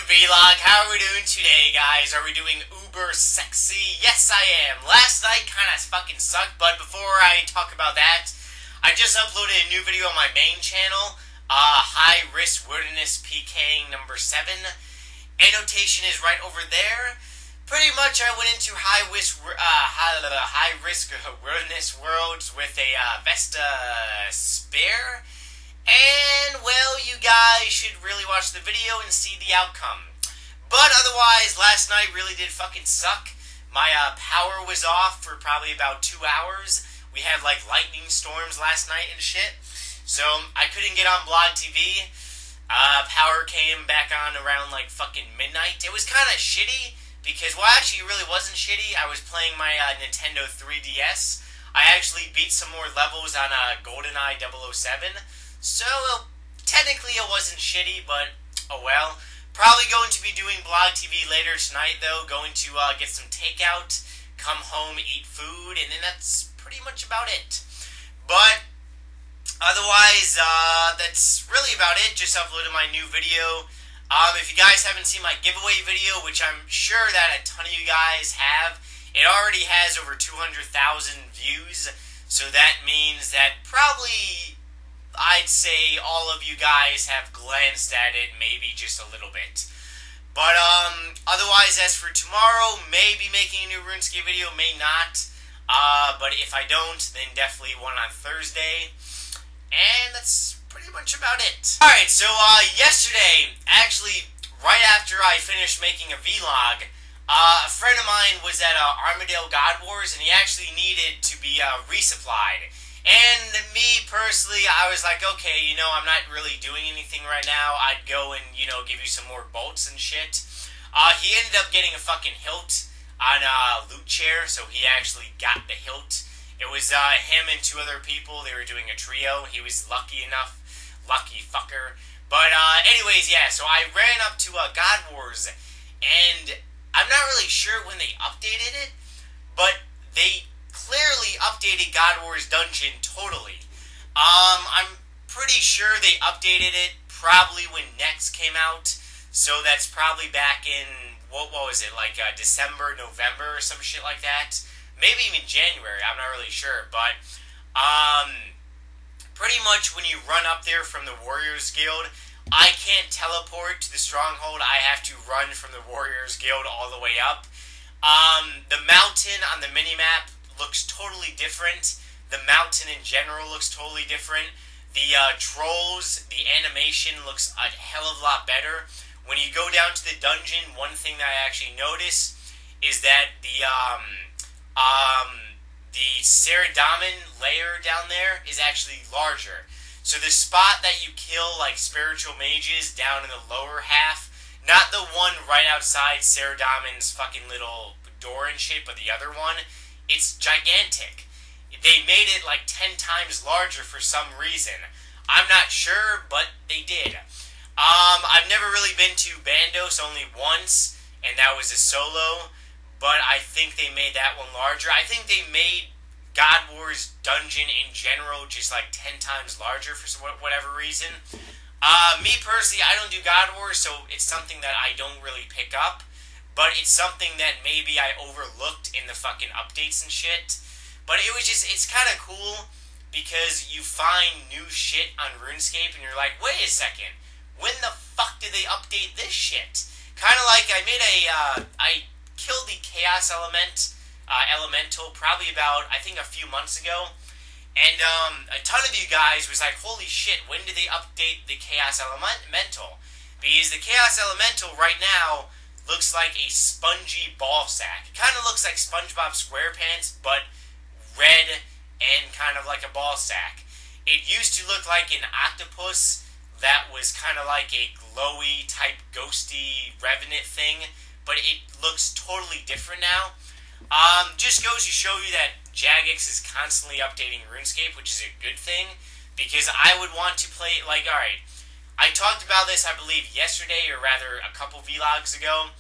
vlog. How are we doing today, guys? Are we doing uber sexy? Yes, I am. Last night kind of fucking sucked, but before I talk about that, I just uploaded a new video on my main channel, High Risk Wilderness PK number 7. Annotation is right over there. Pretty much, I went into high risk wilderness worlds with a Vesta spare. And, well, you guys should really watch the video and see the outcome. But otherwise, last night really did fucking suck. My power was off for probably about 2 hours. We had, like, lightning storms last night and shit. So, I couldn't get on Blog TV. Power came back on around, like, fucking midnight. It was kind of shitty, because, well, actually, it really wasn't shitty. I was playing my Nintendo 3DS. I actually beat some more levels on GoldenEye 007. So, technically it wasn't shitty, but, oh well. Probably going to be doing Blog TV later tonight, though. Going to get some takeout, come home, eat food, and then that's pretty much about it. But, otherwise, that's really about it. Just uploaded my new video. If you guys haven't seen my giveaway video, which I'm sure that a ton of you guys have, it already has over 200,000 views. So that means that probably, I'd say all of you guys have glanced at it, maybe just a little bit. But, otherwise, as for tomorrow, may be making a new RuneScape video, may not. But if I don't, then definitely one on Thursday. And that's pretty much about it. Alright, so, yesterday, actually, right after I finished making a vlog, a friend of mine was at, Armadale God Wars, and he actually needed to be, resupplied. And me, personally, I was like, okay, you know, I'm not really doing anything right now. I'd go and, you know, give you some more bolts and shit. He ended up getting a fucking hilt on a loot chair, so he actually got the hilt. It was him and 2 other people. They were doing a trio. He was lucky enough. Lucky fucker. But anyways, yeah, so I ran up to God Wars, and I'm not really sure when they updated it, but they clearly updated God Wars Dungeon totally. I'm pretty sure they updated it probably when Next came out, so that's probably back in, what was it, like December, November, or some shit like that. Maybe even January, I'm not really sure, but pretty much when you run up there from the Warriors Guild, I can't teleport to the Stronghold. I have to run from the Warriors Guild all the way up. The mountain on the minimap looks totally different. The mountain in general looks totally different. The trolls, the animation looks a hell of a lot better. When you go down to the dungeon, one thing that I actually notice is that the Saradomin layer down there is actually larger. So the spot that you kill, like, spiritual mages down in the lower half, not the one right outside Saradomin's fucking little door and shit, but the other one, it's gigantic. They made it like 10 times larger for some reason. I'm not sure, but they did. I've never really been to Bandos, only once, and that was a solo, but I think they made that one larger. I think they made God Wars Dungeon in general just like 10 times larger for whatever reason. Me personally, I don't do God Wars, so it's something that I don't really pick up. But it's something that maybe I overlooked in the fucking updates and shit. But it was just, it's kind of cool because you find new shit on RuneScape and you're like, wait a second, when the fuck did they update this shit? Kind of like I made I killed the Chaos Elemental probably about, I think, a few months ago. And a ton of you guys was like, holy shit, when did they update the Chaos Elemental? Because the Chaos Elemental right now looks like a spongy ball sack. It kind of looks like SpongeBob SquarePants, but red and kind of like a ball sack. It used to look like an octopus that was kind of like a glowy type ghosty revenant thing, but it looks totally different now. Just goes to show you that Jagex is constantly updating RuneScape, which is a good thing, because I would want to play, like, alright, I talked about this, I believe, yesterday, or rather, a couple vlogs ago.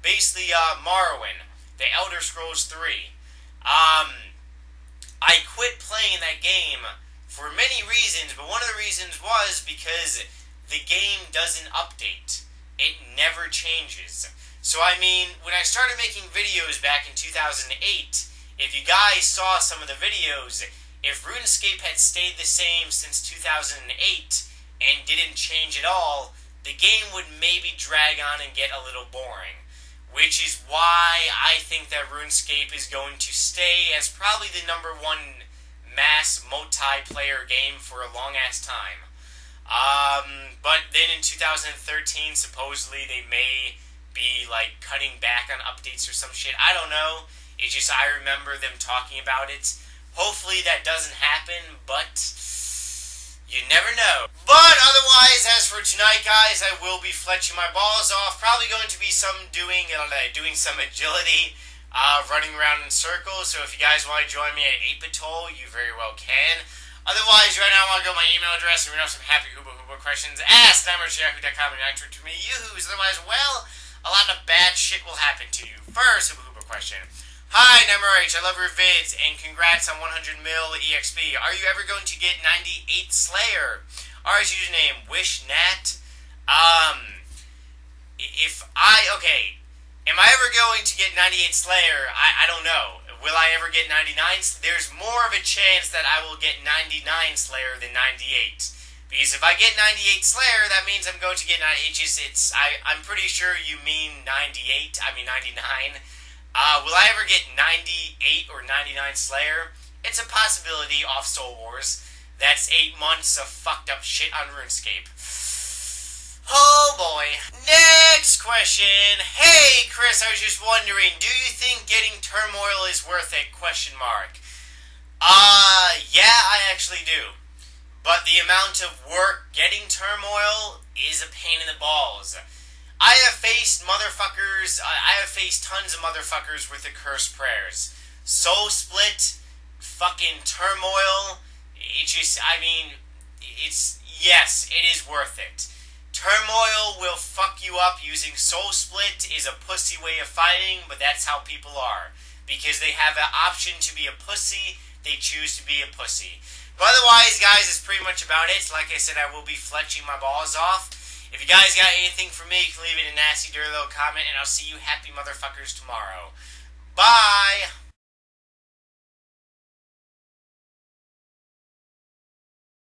Basically, Morrowind, the Elder Scrolls 3. I quit playing that game for many reasons, but one of the reasons was because the game doesn't update. It never changes. So I mean, when I started making videos back in 2008, if you guys saw some of the videos, if RuneScape had stayed the same since 2008 and didn't change at all, the game would maybe drag on and get a little boring. Which is why I think that RuneScape is going to stay as probably the #1 mass multiplayer game for a long-ass time. But then in 2013, supposedly they may be, like, cutting back on updates or some shit. I don't know. It's just I remember them talking about it. Hopefully that doesn't happen, but you never know. But otherwise, as for tonight, guys, I will be fletching my balls off. Probably going to be doing some agility, running around in circles. So if you guys want to join me at 8-Bit-Toll, you very well can. Otherwise, right now I want to go my email address and read off some happy hooba questions. Ask Yahoo.com and answer to me. Yoo-hoos. Otherwise, well, a lot of bad shit will happen to you. First hooba question. Hi, NemRH, I love your vids, and congrats on 100 mil EXP. Are you ever going to get 98 Slayer? RS username, WishNat. Am I ever going to get 98 Slayer? I don't know. Will I ever get 99? There's more of a chance that I will get 99 Slayer than 98. Because if I get 98 Slayer, that means I'm going to get 98. I'm pretty sure you mean 98. I mean 99. Will I ever get 98 or 99 Slayer? It's a possibility off Soul Wars. That's 8 months of fucked up shit on RuneScape. Oh boy. Next question. Hey Chris, I was just wondering, do you think getting Turmoil is worth it? ? Yeah, I actually do. But the amount of work getting Turmoil is a pain in the balls. I have faced tons of motherfuckers with the cursed prayers. Soul Split, fucking Turmoil, yes, it is worth it. Turmoil will fuck you up. Using Soul Split is a pussy way of fighting, but that's how people are. Because they have an option to be a pussy, they choose to be a pussy. But otherwise, guys, that's pretty much about it. Like I said, I will be fletching my balls off. If you guys got anything for me, you can leave it in a nasty, dirty little comment, and I'll see you happy motherfuckers tomorrow. Bye!